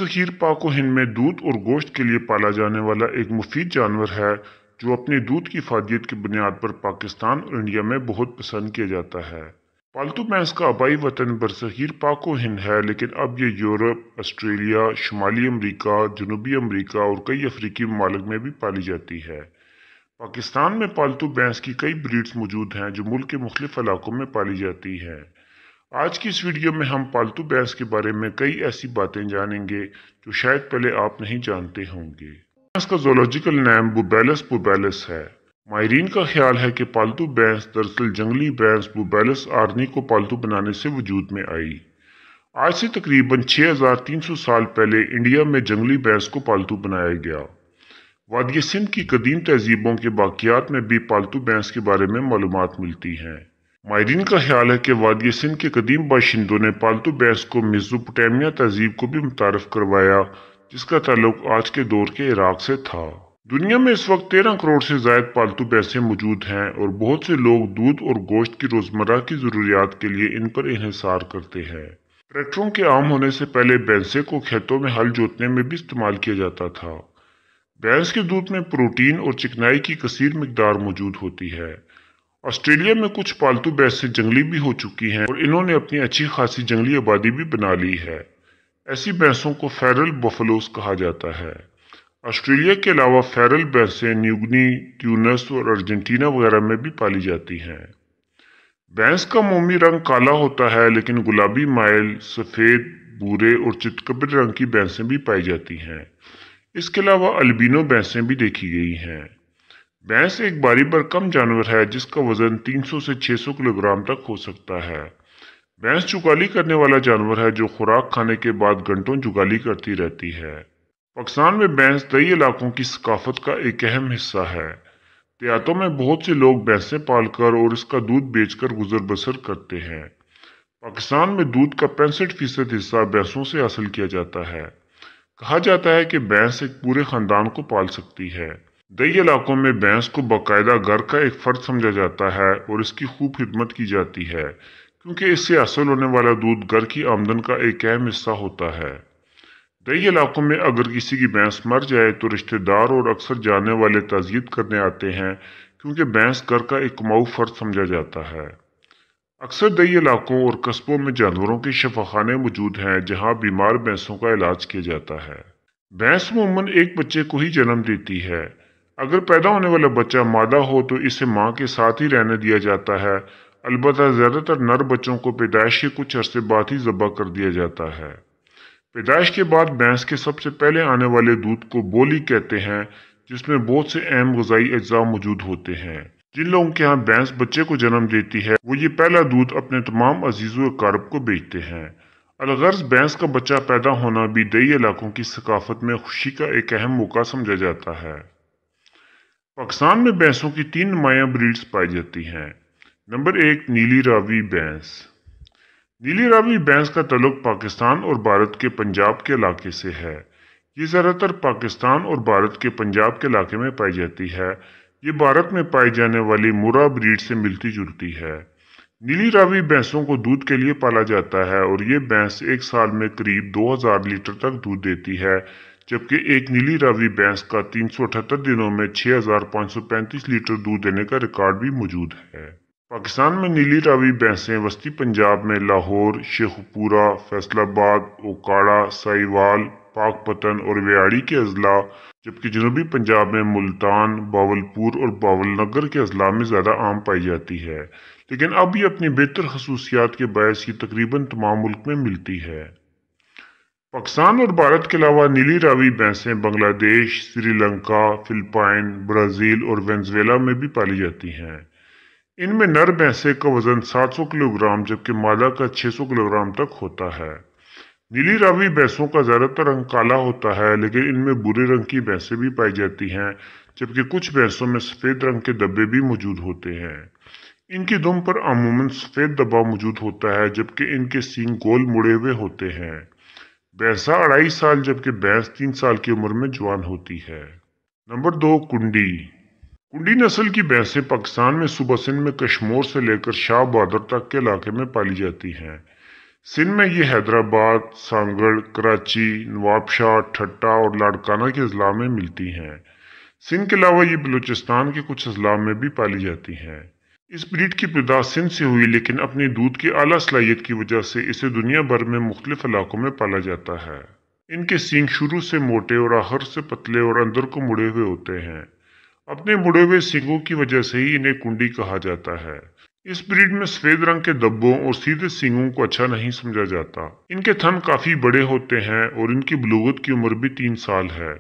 खीर पाक व हिंद में दूध और गोश्त के लिए पाला जाने वाला एक मुफीद जानवर है जो अपने दूध की फादियत की बुनियाद पर पाकिस्तान और इंडिया में बहुत पसंद किया जाता है। पालतू भैंस का आबाई वतन बरसगीर पाक व हिंद है, लेकिन अब ये यूरोप, ऑस्ट्रेलिया, शुमाली अमरीका, जनूबी अमरीका और कई अफ्रीकी ममालिक में भी पाली जाती है। पाकिस्तान में पालतू भैंस की कई ब्रीड्स मौजूद हैं जो मुल्क के मुख्तलिफ इलाकों में पाली जाती हैं। आज की इस वीडियो में हम पालतू भैंस के बारे में कई ऐसी बातें जानेंगे जो शायद पहले आप नहीं जानते होंगे। भैंस का जोलॉजिकल नाम बुबैलस बुबैलस है। माहिरीन का ख्याल है कि पालतू भैंस दरअसल जंगली भैंस बुबैलस आर्नी को पालतू बनाने से वजूद में आई। आज से तकरीबन 6300 साल पहले इंडिया में जंगली भैंस को पालतू बनाया गया। वादी सिंध की कदीम तहजीबों के बाकियात में भी पालतू भैंस के बारे में मालूमात मिलती हैं। माहिरीन का ख्याल है कि वादी सिंध के कदीम बाशिंदों ने पालतू भैंस को मेसोपोटामिया तहजीब को भी मुतारफ करवाया, जिसका ताल्लुक आज के दौर के इराक से था। दुनिया में इस वक्त 13 करोड़ से ज्यादा पालतू भैंसें मौजूद हैं और बहुत से लोग दूध और गोश्त की रोजमर्रा की जरूरियात के लिए इन पर इन्हिसार करते हैं। ट्रैक्टरों के आम होने से पहले भैंसे को खेतों में हल जोतने में भी इस्तेमाल किया जाता था। भैंस के दूध में प्रोटीन और चिकनाई की कसीर मिकदार मौजूद होती है। ऑस्ट्रेलिया में कुछ पालतू भैंसें जंगली भी हो चुकी हैं और इन्होंने अपनी अच्छी खासी जंगली आबादी भी बना ली है। ऐसी भैंसों को फेरल बफलोस कहा जाता है। ऑस्ट्रेलिया के अलावा फेरल भैंसें न्यूगनी, ट्यूनस और अर्जेंटीना वगैरह में भी पाली जाती हैं। भैंस का मोमी रंग काला होता है, लेकिन गुलाबी माइल, सफेद, भूरे और चितकबरे रंग की भैंसें भी पाई जाती हैं। इसके अलावा अल्बिनो भैंसें भी देखी गई हैं। भैंस एक बारी पर कम जानवर है जिसका वजन 300 से 600 किलोग्राम तक हो सकता है। भैंस जुगाली करने वाला जानवर है जो खुराक खाने के बाद घंटों जुगाली करती रहती है। पाकिस्तान में भैंस कई इलाकों की सकाफत का एक अहम हिस्सा है। देहातों में बहुत से लोग भैंसें पालकर और इसका दूध बेचकर गुजर बसर करते हैं। पाकिस्तान में दूध का 65% हिस्सा भैंसों से हासिल किया जाता है। कहा जाता है कि भैंस एक पूरे खानदान को पाल सकती है। कई इलाकों में भैंस को बाकायदा घर का एक फर्द समझा जाता है और इसकी खूब खिदमत की जाती है, क्योंकि इससे हासिल होने वाला दूध घर की आमदन का एक अहम हिस्सा होता है। कई इलाकों में अगर किसी की भैंस मर जाए तो रिश्तेदार और अक्सर जानने वाले ताज़ियत करने आते हैं, क्योंकि भैंस घर का एक कमाऊ फर्द समझा जाता है। अक्सर कई इलाकों और कस्बों में जानवरों के शफाखाने मौजूद हैं जहां बीमार भैंसों का इलाज किया जाता है। भैंस अमूमन एक बच्चे को ही जन्म देती है। अगर पैदा होने वाला बच्चा मादा हो तो इसे मां के साथ ही रहने दिया जाता है। अलबत्ता ज्यादातर नर बच्चों को पैदाइश के कुछ अरसे बाद ही ज़ब्ह कर दिया जाता है। पैदाइश के बाद भैंस के सबसे पहले आने वाले दूध को बोली कहते हैं, जिसमें बहुत से अहम ग़िज़ाई अज्जा मौजूद होते हैं। जिन लोगों के यहाँ भैंस बच्चे को जन्म देती है वो ये पहला दूध अपने तमाम अजीज़ों कारब को बेचते हैं। अलगर्ज भैंस का बच्चा पैदा होना भी कई इलाकों की सकाफत में खुशी का एक अहम मौका समझा जाता है। पाकिस्तान में भैंसों की 3 नुमाया ब्रीड्स पाई जाती हैं। नंबर 1, नीली रावी भैंस। नीली रावी भैंस का ताल्लुक पाकिस्तान और भारत के पंजाब के इलाके से है। ये ज़्यादातर पाकिस्तान और भारत के पंजाब के इलाके में पाई जाती है। ये भारत में पाई जाने वाली मुरा ब्रीड से मिलती जुलती है। नीली रावी भैंसों को दूध के लिए पाला जाता है और ये भैंस एक साल में करीब 2000 लीटर तक दूध देती है, जबकि एक नीली रावी भैंस का 378 दिनों में 6535 लीटर दूध देने का रिकॉर्ड भी मौजूद है। पाकिस्तान में नीली रावी भैंसें वस्ती पंजाब में लाहौर, शेखुपुरा, फैसलाबाद, ओकाड़ा, साहिवाल, पाकपतन और व्याड़ी के अजला, जबकि जनूबी पंजाब में मुल्तान, बावलपुर और बावलनगर के अजला में ज़्यादा आम पाई जाती है, लेकिन अब ये अपनी बेहतर खसूसियात के बायस ये तकरीबन तमाम मुल्क में मिलती है। पाकिस्तान और भारत के अलावा नीली रावी भैंसें बांग्लादेश, श्रीलंका, फिलिपाइन, ब्राज़ील और वेनेजुएला में भी पाली जाती हैं। इनमें नर भैंसे का वजन 700 किलोग्राम जबकि मादा का 600 किलोग्राम तक होता है। नीली रावी भैंसों का ज़्यादातर रंग काला होता है, लेकिन इनमें भूरे रंग की भैंसें भी पाई जाती हैं, जबकि कुछ भैंसों में सफ़ेद रंग के धब्बे भी मौजूद होते हैं। इनकी दुम पर अमूमन सफ़ेद धब्बा मौजूद होता है, जबकि इनके सींग गोल मुड़े हुए होते हैं। भैंसा 2.5 साल जबकि भैंस 3 साल की उम्र में जवान होती है। नंबर 2, कुंडी। कुंडी नस्ल की भैंसें पाकिस्तान में सूबा सिंध में कश्मीर से लेकर शाह बहादुर तक के इलाके में पाली जाती हैं। سندھ میں یہ حیدرآباد، سانگڑ، کراچی، نواب شاہ، ٹھٹا اور لاڑکانہ کے اضلاع میں ملتی ہیں۔ سندھ کے علاوہ یہ بلوچستان کے کچھ اضلاع میں بھی پالی جاتی ہیں۔ اس بریڈ کی ابتدا سندھ سے ہوئی، لیکن اپنی دودھ کی اعلیٰ صلاحیت کی وجہ سے اسے دنیا بھر میں مختلف علاقوں میں پالا جاتا ہے۔ ان کے سینگ شروع سے موٹے اور آخر سے پتلے اور اندر کو مڑے ہوئے ہوتے ہیں۔ اپنے مڑے ہوئے سینگوں کی وجہ سے ہی انہیں کنڈی کہا جاتا ہے۔ اس بریڈ میں سفید رنگ کے دبوں اور سیدھے سینگوں کو اچھا نہیں سمجھا جاتا۔ ان کے تھن کافی بڑے ہوتے ہیں اور ان کی بلوغت کی عمر بھی 3 سال ہے۔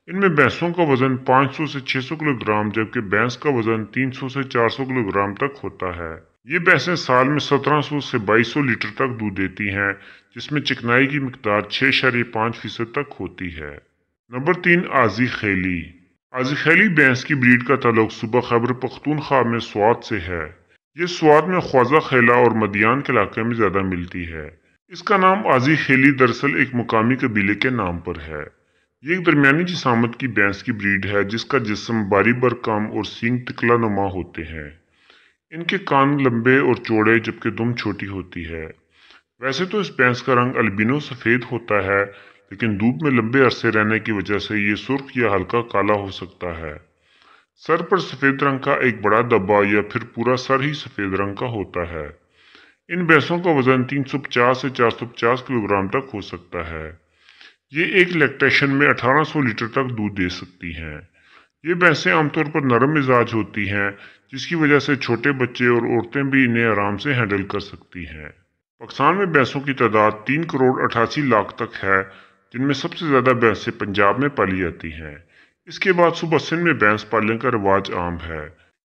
ان میں بھینسوں کا وزن 500 سے 600 کلو گرام جبکہ بھینس کا وزن 300 سے 400 کلو گرام تک ہوتا ہے۔ یہ بھینسیں سال میں 1700 سے 2200 لیٹر تک دودھ دیتی ہیں، جس میں چکنائی کی مقدار 6.5% تک ہوتی ہے۔ نمبر 3، آذی خیلی۔ آذی خیلی بھینس کی بریڈ کا تعلق صوبہ خیبر پختونخوا میں سوات سے ہے۔ یہ سوات میں خوازہ خیلہ اور مدیان کے علاقے میں زیادہ ملتی ہے۔ اس کا نام آذی خیلی دراصل ایک مقامی قبیلے کے نام پر ہے۔ یہ ایک درمیانی جسامت کی بھینس کی بریڈ ہے جس کا جسم باری برکم اور سینگ تکلا نما ہوتے ہیں۔ ان کے کان لمبے اور چوڑے جبکہ دم چھوٹی ہوتی ہے۔ ویسے تو اس بھینس کا رنگ البینو سفید ہوتا ہے، لیکن دھوپ میں لمبے عرصے رہنے کی وجہ سے یہ سرخ یا ہلکا کالا ہو سکتا ہے۔ سر پر سفید رنگ کا ایک بڑا دبا یا پھر پورا سر ہی سفید رنگ کا ہوتا ہے۔ ان بھینسوں کا وزن 350 سے 450 کلو گرام تک ہو سکتا ہے۔ یہ ایک لیکٹیشن میں 1800 لیٹر تک دودھ دے سکتی ہیں۔ یہ بھینسیں عام طور پر نرم مزاج ہوتی ہیں، جس کی وجہ سے چھوٹے بچے اور عورتیں بھی انہیں آرام سے ہینڈل کر سکتی ہیں۔ پاکستان میں بھینسوں کی تعداد 3 کروڑ 88 لاکھ تک ہے، جن میں سب سے زیادہ بھینسیں پنجاب میں پالی جاتی ہیں۔ اس کے بعد صوبہ سندھ میں بھینس پالنے کا رواج عام ہے۔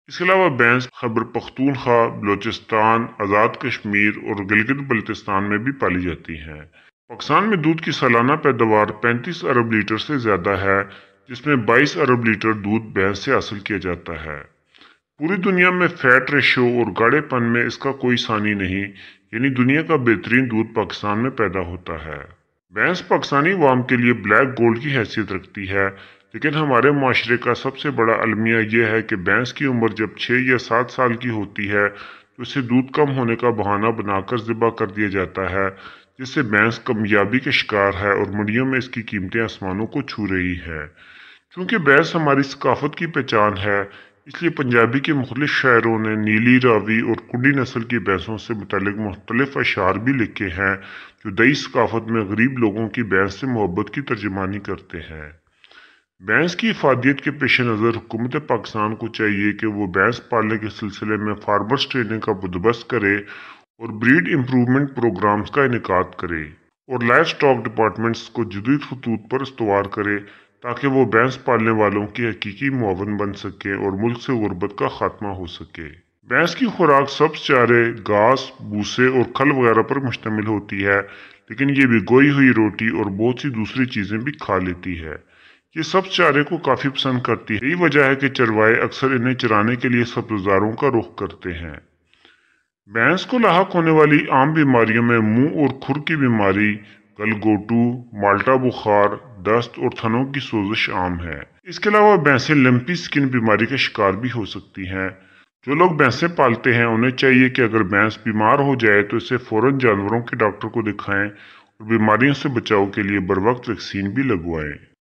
اس کے علاوہ بھینس خیبر پختونخوا، بلوچستان، آزاد کشمیر اور گلگت بلتستان میں بھی پالی جاتی ہیں۔ پاکستان میں دودھ کی سالانہ پیداوار 35 ارب لیٹر سے زیادہ ہے، جس میں 22 ارب لیٹر دودھ بھینس سے حاصل کیا جاتا ہے۔ پوری دنیا میں فیٹ ریشو اور گاڑے پن میں اس کا کوئی ثانی نہیں، یعنی دنیا کا بہترین دودھ پاکستان میں پیدا ہوتا ہے۔ بھینس پاکستانی عوام کے لیے بلیک گولڈ کی حیثیت رکھتی ہے، لیکن ہمارے معاشرے کا سب سے بڑا المیہ یہ ہے کہ بھینس کی عمر جب 6 یا 7 سال کی ہوتی ہے تو اسے دودھ کم ہونے کا بہانہ بنا کر ذبح کر دیا جاتا ہے، جس سے بھینس کامیابی کا شکار ہے اور منڈیوں میں اس کی قیمتیں آسمانوں کو چھو رہی ہے۔ چونکہ بھینس ہماری ثقافت کی پہچان ہے، اس لیے پنجابی کے مختلف شاعروں نے نیلی، راوی اور کنڈی نسل کی بھینسوں سے متعلق مختلف اشعار بھی لکھے ہیں جو دیہی ثقافت میں غریب لوگوں کی بھینس سے محبت کی ترجمانی کرتے ہیں۔ بھینس کی افادیت کے پیش نظر حکومت پاکستان کو چاہیے کہ وہ بھینس پالنے کے سلسلے میں فارمرز ٹریننگ کا بندوبست کرے اور بریڈ امپرومنٹ پروگرامز کا انعقاد کرے اور لائف سٹاک ڈپارٹمنٹس کو جدید خطوط پر استوار کرے تاکہ وہ بھینس پالنے والوں کی حقیقی معاون بن سکے اور ملک سے غربت کا خاتمہ ہو سکے۔ بھینس کی خوراک سبز چارے، گھاس، بھوسے اور کھل وغیرہ پر مشتمل ہوتی ہے، لیکن یہ بھگوئی ہوئی روٹی اور بہت سی دوسری چیزیں بھی کھا لیتی ہے۔ یہ سبز چارے کو کافی پسند کرتی ہے، یہی وجہ ہے کہ چروائے اکثر انہیں چرانے کے لیے سبززاروں کا رخ کرتے ہیں۔ بھینس کو لاحق ہونے والی عام بیماریوں میں منہ اور کھر کی بیماری، گلگوٹو، مالٹا بخار، دست اور تھنوں کی سوزش عام ہے۔ اس کے علاوہ بھینسیں لمپی سکن بیماری کا شکار بھی ہو سکتی ہیں۔ جو لوگ بھینسیں پالتے ہیں انہیں چاہیے کہ اگر بھینس بیمار ہو جائے تو اسے فوراً جانوروں کے ڈاکٹر کو دکھائیں اور بیماریوں سے بچاؤ کے لیے بروقت ویکسین بھی لگوائیں۔